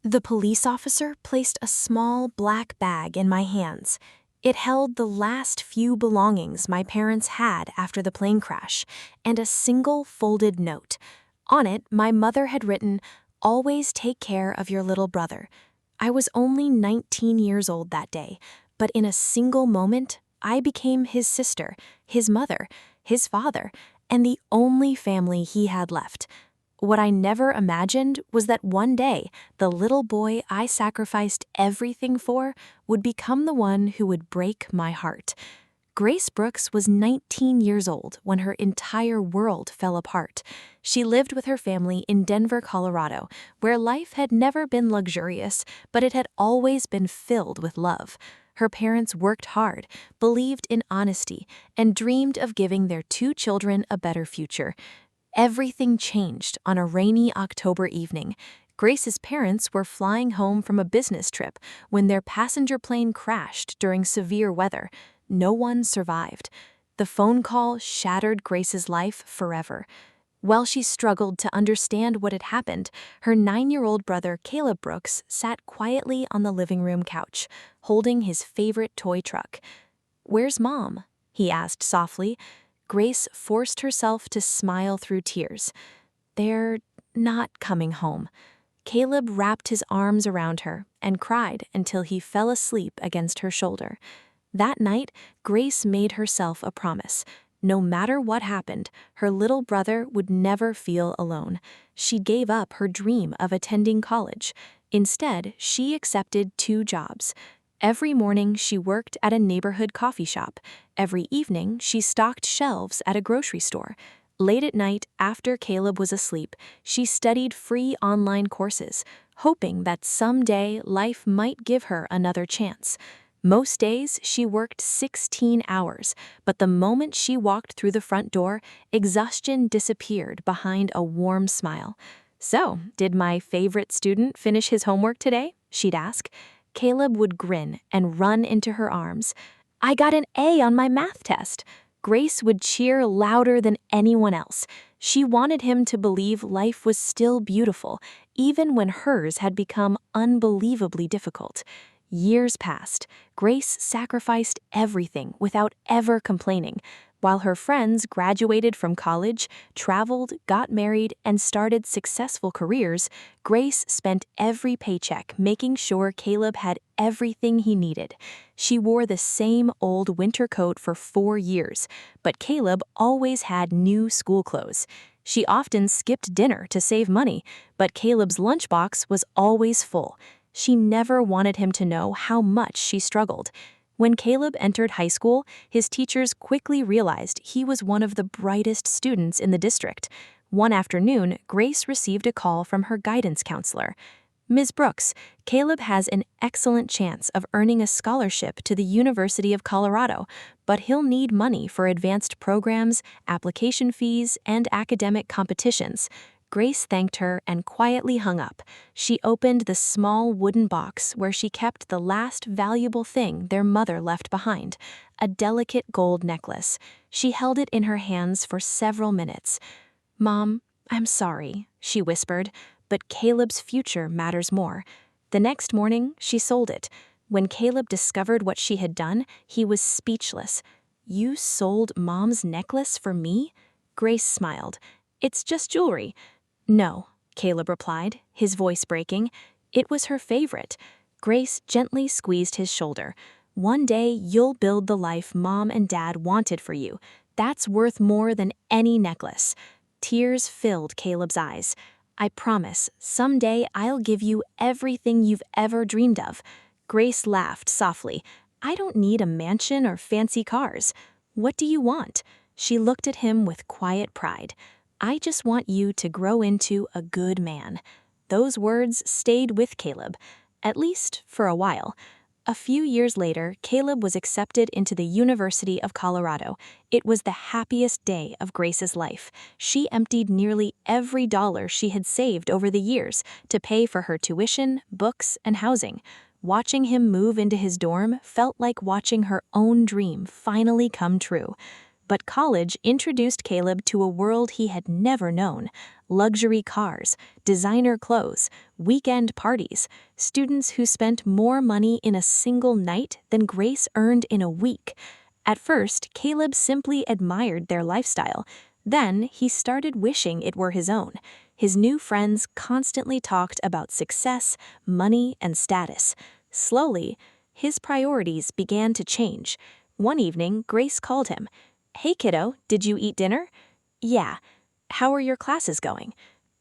The police officer placed a small black bag in my hands. It held the last few belongings my parents had after the plane crash, and a single folded note. On it, my mother had written, "Always take care of your little brother." I was only 19 years old that day, but in a single moment, I became his sister, his mother, his father, and the only family he had left. What I never imagined was that one day, the little boy I sacrificed everything for would become the one who would break my heart. Grace Brooks was 19 years old when her entire world fell apart. She lived with her family in Denver, Colorado, where life had never been luxurious, but it had always been filled with love. Her parents worked hard, believed in honesty, and dreamed of giving their two children a better future. Everything changed on a rainy October evening. Grace's parents were flying home from a business trip when their passenger plane crashed during severe weather. No one survived. The phone call shattered Grace's life forever. While she struggled to understand what had happened, her 9-year-old brother Caleb Brooks sat quietly on the living room couch, holding his favorite toy truck. "Where's Mom?" he asked softly. Grace forced herself to smile through tears. "They're not coming home." Caleb wrapped his arms around her and cried until he fell asleep against her shoulder. That night, Grace made herself a promise. No matter what happened, her little brother would never feel alone. She gave up her dream of attending college. Instead, she accepted 2 jobs. Every morning, she worked at a neighborhood coffee shop. Every evening, she stocked shelves at a grocery store. Late at night, after Caleb was asleep, she studied free online courses, hoping that someday life might give her another chance. Most days, she worked 16 hours, but the moment she walked through the front door, exhaustion disappeared behind a warm smile. "So, did my favorite student finish his homework today?" she'd ask. Caleb would grin and run into her arms. "I got an A on my math test." Grace would cheer louder than anyone else. She wanted him to believe life was still beautiful, even when hers had become unbelievably difficult. Years passed. Grace sacrificed everything without ever complaining. While her friends graduated from college, traveled, got married, and started successful careers, Grace spent every paycheck making sure Caleb had everything he needed. She wore the same old winter coat for 4 years, but Caleb always had new school clothes. She often skipped dinner to save money, but Caleb's lunchbox was always full. She never wanted him to know how much she struggled. When Caleb entered high school, his teachers quickly realized he was one of the brightest students in the district. One afternoon, Grace received a call from her guidance counselor. "Ms. Brooks, Caleb has an excellent chance of earning a scholarship to the University of Colorado, but he'll need money for advanced programs, application fees, and academic competitions." Grace thanked her and quietly hung up. She opened the small wooden box where she kept the last valuable thing their mother left behind, a delicate gold necklace. She held it in her hands for several minutes. "Mom, I'm sorry," she whispered, "but Caleb's future matters more." The next morning, she sold it. When Caleb discovered what she had done, he was speechless. "You sold Mom's necklace for me?" Grace smiled. "It's just jewelry." "No," Caleb replied, his voice breaking. "It was her favorite." Grace gently squeezed his shoulder. "One day you'll build the life Mom and Dad wanted for you. That's worth more than any necklace." Tears filled Caleb's eyes. "I promise, someday I'll give you everything you've ever dreamed of." Grace laughed softly. "I don't need a mansion or fancy cars. What do you want?" She looked at him with quiet pride. "I just want you to grow into a good man." Those words stayed with Caleb, at least for a while. A few years later, Caleb was accepted into the University of Colorado. It was the happiest day of Grace's life. She emptied nearly every dollar she had saved over the years to pay for her tuition, books, and housing. Watching him move into his dorm felt like watching her own dream finally come true. But college introduced Caleb to a world he had never known: luxury cars, designer clothes, weekend parties, students who spent more money in a single night than Grace earned in a week. At first, Caleb simply admired their lifestyle. Then he started wishing it were his own. His new friends constantly talked about success, money, and status. Slowly, his priorities began to change. One evening, Grace called him. "Hey kiddo, did you eat dinner?" "Yeah." "How are your classes going?"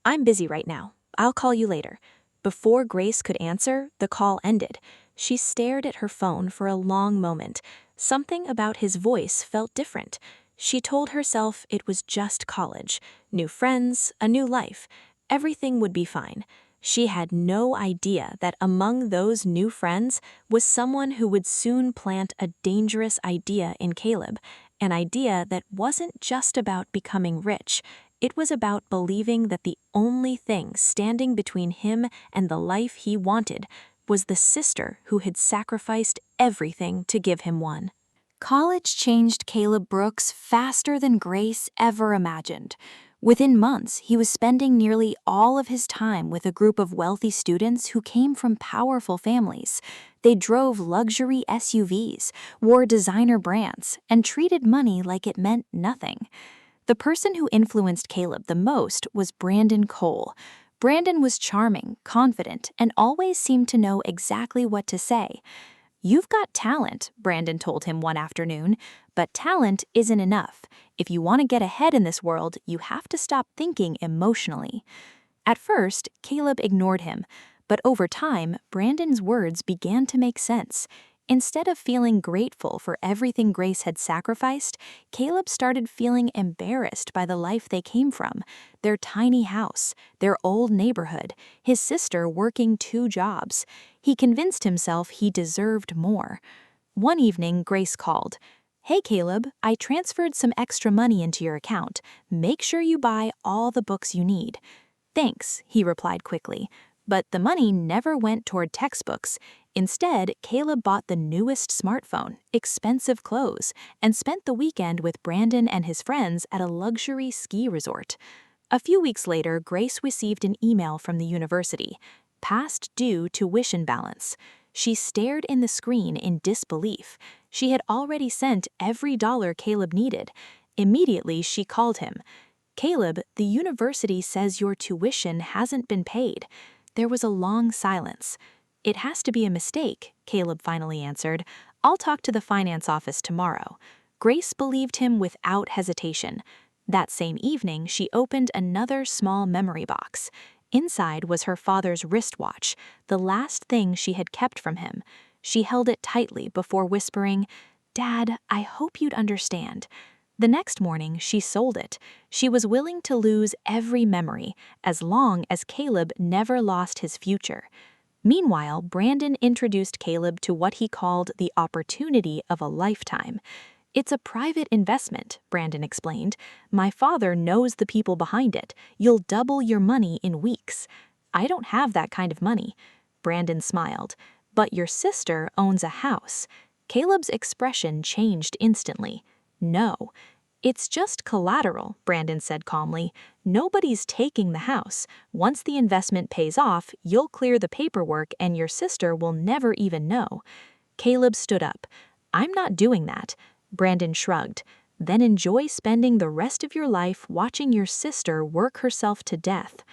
"I'm busy right now. I'll call you later." Before Grace could answer, the call ended. She stared at her phone for a long moment. Something about his voice felt different. She told herself it was just college. New friends, a new life. Everything would be fine. She had no idea that among those new friends was someone who would soon plant a dangerous idea in Caleb, an idea that wasn't just about becoming rich. It was about believing that the only thing standing between him and the life he wanted was the sister who had sacrificed everything to give him one. College changed Caleb Brooks faster than Grace ever imagined. Within months, he was spending nearly all of his time with a group of wealthy students who came from powerful families. They drove luxury SUVs, wore designer brands, and treated money like it meant nothing. The person who influenced Caleb the most was Brandon Cole. Brandon was charming, confident, and always seemed to know exactly what to say. "You've got talent," Brandon told him one afternoon, "but talent isn't enough. If you want to get ahead in this world, you have to stop thinking emotionally." At first, Caleb ignored him, but over time, Brandon's words began to make sense. Instead of feeling grateful for everything Grace had sacrificed, Caleb started feeling embarrassed by the life they came from: their tiny house, their old neighborhood, his sister working 2 jobs. He convinced himself he deserved more. One evening, Grace called. "Hey Caleb, I transferred some extra money into your account. Make sure you buy all the books you need." "Thanks," he replied quickly. But the money never went toward textbooks. Instead, Caleb bought the newest smartphone, expensive clothes, and spent the weekend with Brandon and his friends at a luxury ski resort. A few weeks later, Grace received an email from the university: "Past due tuition balance." She stared in the screen in disbelief. She had already sent every dollar Caleb needed. Immediately, she called him. "Caleb, the university says your tuition hasn't been paid." There was a long silence. "It has to be a mistake," Caleb finally answered. "I'll talk to the finance office tomorrow." Grace believed him without hesitation. That same evening, she opened another small memory box. Inside was her father's wristwatch, the last thing she had kept from him. She held it tightly before whispering, "Dad, I hope you'd understand." The next morning, she sold it. She was willing to lose every memory, as long as Caleb never lost his future. Meanwhile, Brandon introduced Caleb to what he called the opportunity of a lifetime. "It's a private investment," Brandon explained. "My father knows the people behind it. You'll double your money in weeks." "I don't have that kind of money." Brandon smiled. "But your sister owns a house." Caleb's expression changed instantly. "No." "It's just collateral," Brandon said calmly. "Nobody's taking the house. Once the investment pays off, you'll clear the paperwork and your sister will never even know." Caleb stood up. "I'm not doing that." Brandon shrugged. "Then enjoy spending the rest of your life watching your sister work herself to death."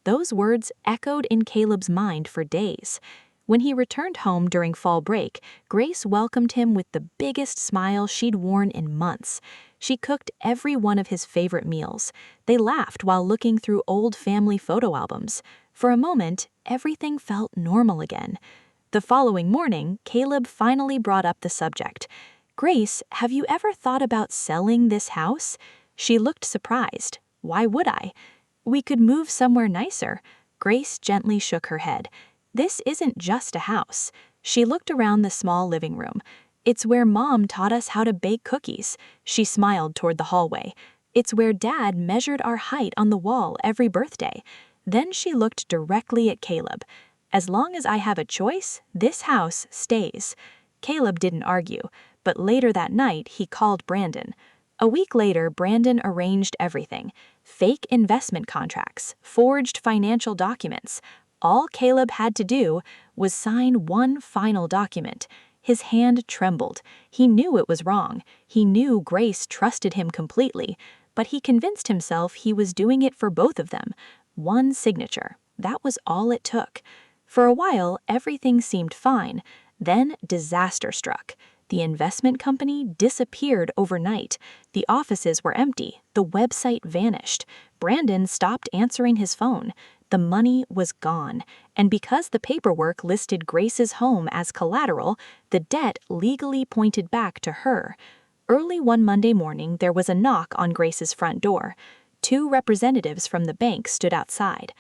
Those words echoed in Caleb's mind for days. When he returned home during fall break, Grace welcomed him with the biggest smile she'd worn in months. She cooked every one of his favorite meals. They laughed while looking through old family photo albums. For a moment, everything felt normal again. The following morning, Caleb finally brought up the subject. "Grace, have you ever thought about selling this house?" She looked surprised. "Why would I?" "We could move somewhere nicer." Grace gently shook her head. "This isn't just a house." She looked around the small living room. "It's where Mom taught us how to bake cookies." She smiled toward the hallway. "It's where Dad measured our height on the wall every birthday." Then she looked directly at Caleb. "As long as I have a choice, this house stays." Caleb didn't argue, but later that night he called Brandon. A week later, Brandon arranged everything: fake investment contracts, forged financial documents. All Caleb had to do was sign one final document. His hand trembled. He knew it was wrong. He knew Grace trusted him completely, but he convinced himself he was doing it for both of them. One signature. That was all it took. For a while, everything seemed fine. Then disaster struck. The investment company disappeared overnight. The offices were empty. The website vanished. Brandon stopped answering his phone. The money was gone. And because the paperwork listed Grace's home as collateral, the debt legally pointed back to her. Early one Monday morning, there was a knock on Grace's front door. 2 representatives from the bank stood outside.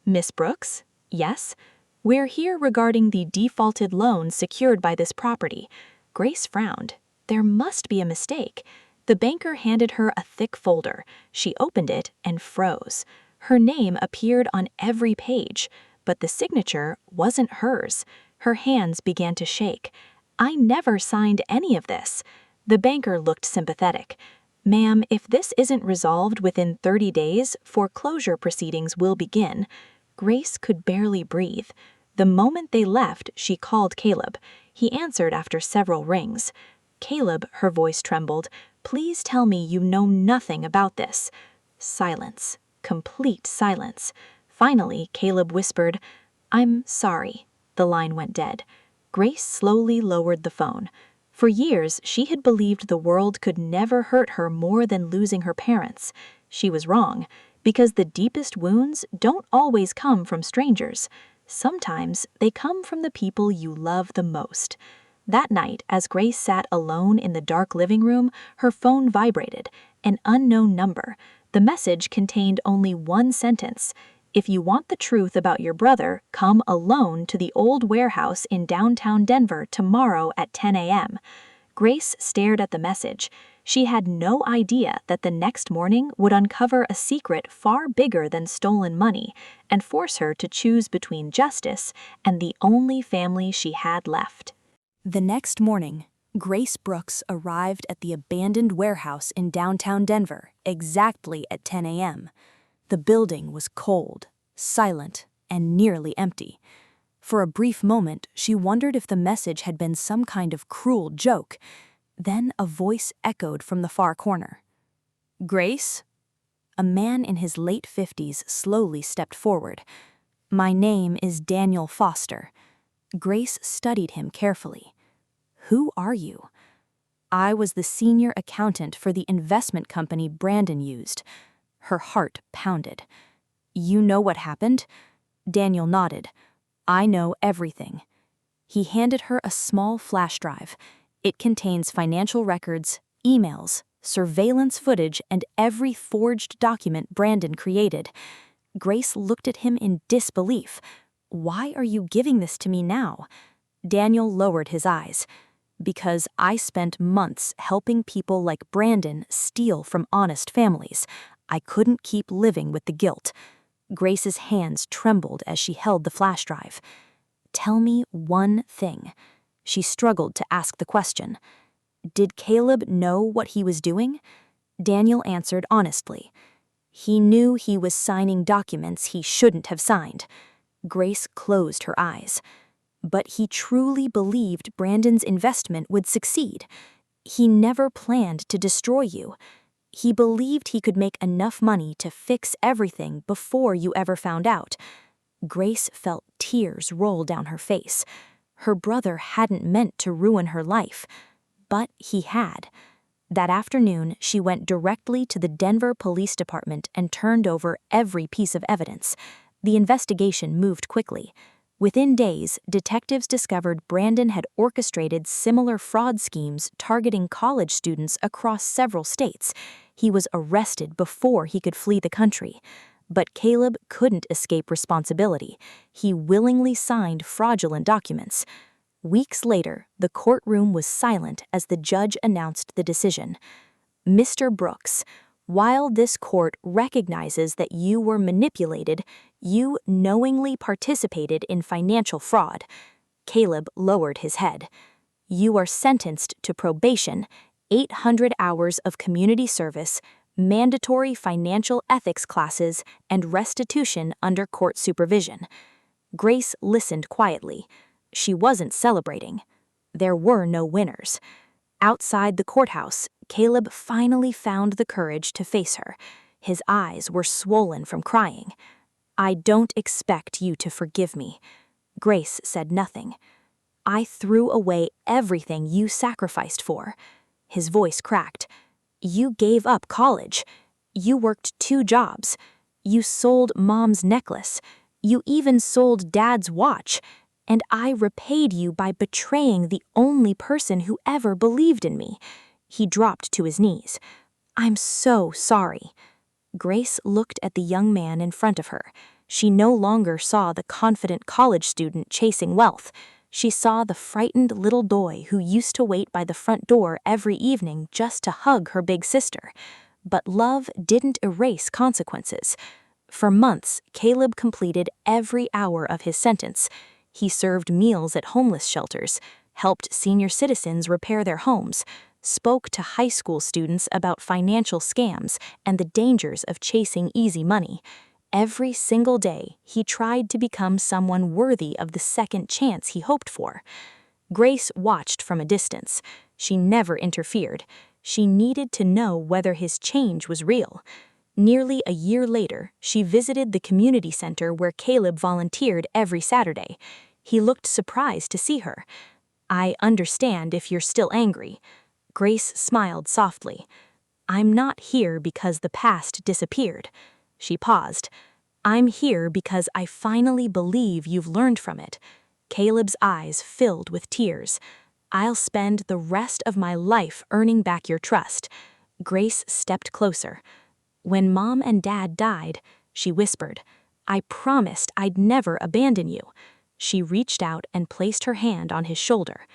"Miss Brooks?" "Yes." "We're here regarding the defaulted loan secured by this property." Grace frowned. There must be a mistake. The banker handed her a thick folder. She opened it and froze. Her name appeared on every page, but the signature wasn't hers. Her hands began to shake. "I never signed any of this." The banker looked sympathetic. "Ma'am, if this isn't resolved within 30 days, foreclosure proceedings will begin." Grace could barely breathe. The moment they left, she called Caleb. He answered after several rings. "Caleb," her voice trembled, "please tell me you know nothing about this." Silence. Complete silence. Finally, Caleb whispered, "I'm sorry." The line went dead. Grace slowly lowered the phone. For years, she had believed the world could never hurt her more than losing her parents. She was wrong, because the deepest wounds don't always come from strangers. Sometimes they come from the people you love the most. That night, as Grace sat alone in the dark living room, her phone vibrated. An unknown number. The message contained only one sentence: "If you want the truth about your brother, come alone to the old warehouse in downtown Denver tomorrow at 10 a.m. Grace stared at the message. She had no idea that the next morning would uncover a secret far bigger than stolen money and force her to choose between justice and the only family she had left. The next morning, Grace Brooks arrived at the abandoned warehouse in downtown Denver exactly at 10 a.m. The building was cold, silent, and nearly empty. For a brief moment, she wondered if the message had been some kind of cruel joke. Then a voice echoed from the far corner. "Grace?" A man in his late 50s slowly stepped forward. "My name is Daniel Foster." Grace studied him carefully. "Who are you?" "I was the senior accountant for the investment company Brandon used." Her heart pounded. "You know what happened?" Daniel nodded. "I know everything." He handed her a small flash drive. It contains financial records, emails, surveillance footage, and every forged document Brandon created. Grace looked at him in disbelief. "Why are you giving this to me now?" Daniel lowered his eyes. "Because I spent months helping people like Brandon steal from honest families. I couldn't keep living with the guilt." Grace's hands trembled as she held the flash drive. "Tell me one thing." She struggled to ask the question. "Did Caleb know what he was doing?" Daniel answered honestly. "He knew he was signing documents he shouldn't have signed." Grace closed her eyes. "But he truly believed Brandon's investment would succeed. He never planned to destroy you. He believed he could make enough money to fix everything before you ever found out." Grace felt tears roll down her face. Her brother hadn't meant to ruin her life, but he had. That afternoon, she went directly to the Denver Police Department and turned over every piece of evidence. The investigation moved quickly. Within days, detectives discovered Brandon had orchestrated similar fraud schemes targeting college students across several states. He was arrested before he could flee the country. But Caleb couldn't escape responsibility. He willingly signed fraudulent documents. Weeks later, the courtroom was silent as the judge announced the decision. "Mr. Brooks, while this court recognizes that you were manipulated, you knowingly participated in financial fraud." Caleb lowered his head. "You are sentenced to probation 800 hours of community service, mandatory financial ethics classes, and restitution under court supervision. Grace listened quietly. She wasn't celebrating. There were no winners. Outside the courthouse, Caleb finally found the courage to face her. His eyes were swollen from crying. "I don't expect you to forgive me." Grace said nothing. "I threw away everything you sacrificed for." His voice cracked. "You gave up college. You worked 2 jobs. You sold Mom's necklace. You even sold Dad's watch. And I repaid you by betraying the only person who ever believed in me." He dropped to his knees. "I'm so sorry." Grace looked at the young man in front of her. She no longer saw the confident college student chasing wealth. She saw the frightened little boy who used to wait by the front door every evening just to hug her big sister. But love didn't erase consequences. For months, Caleb completed every hour of his sentence. He served meals at homeless shelters, helped senior citizens repair their homes, spoke to high school students about financial scams and the dangers of chasing easy money. Every single day, he tried to become someone worthy of the second chance he hoped for. Grace watched from a distance. She never interfered. She needed to know whether his change was real. Nearly a year later, she visited the community center where Caleb volunteered every Saturday. He looked surprised to see her. "I understand if you're still angry." Grace smiled softly. "I'm not here because the past disappeared." She paused. "I'm here because I finally believe you've learned from it." Caleb's eyes filled with tears. "I'll spend the rest of my life earning back your trust." Grace stepped closer. "When Mom and Dad died," she whispered, "I promised I'd never abandon you." She reached out and placed her hand on his shoulder.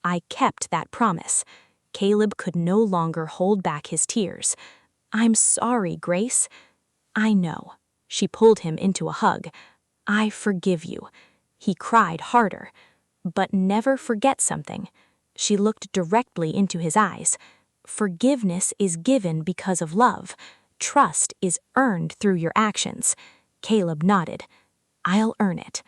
"I kept that promise." Caleb could no longer hold back his tears. "I'm sorry, Grace." "I know." She pulled him into a hug. "I forgive you." He cried harder. "But never forget something." She looked directly into his eyes. "Forgiveness is given because of love. Trust is earned through your actions." Caleb nodded. "I'll earn it."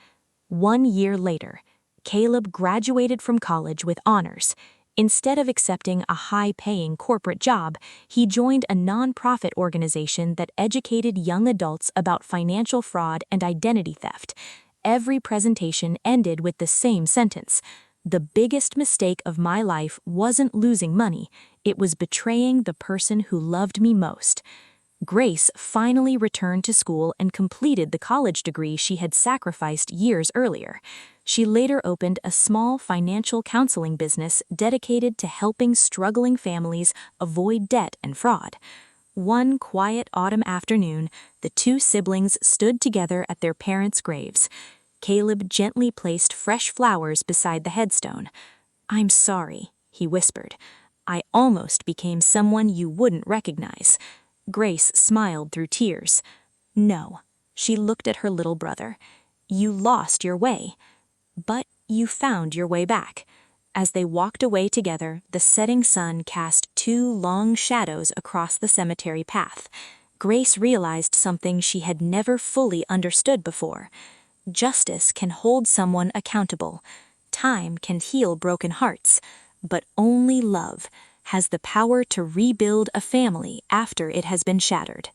1 year later, Caleb graduated from college with honors. Instead of accepting a high-paying corporate job, he joined a nonprofit organization that educated young adults about financial fraud and identity theft. Every presentation ended with the same sentence: "The biggest mistake of my life wasn't losing money, it was betraying the person who loved me most." Grace finally returned to school and completed the college degree she had sacrificed years earlier. She later opened a small financial counseling business dedicated to helping struggling families avoid debt and fraud. One quiet autumn afternoon, the 2 siblings stood together at their parents' graves. Caleb gently placed fresh flowers beside the headstone. "I'm sorry," he whispered. "I almost became someone you wouldn't recognize." Grace smiled through tears. "No." She looked at her little brother. "You lost your way. But you found your way back." As they walked away together, the setting sun cast 2 long shadows across the cemetery path. Grace realized something she had never fully understood before. Justice can hold someone accountable. Time can heal broken hearts. But only love has the power to rebuild a family after it has been shattered.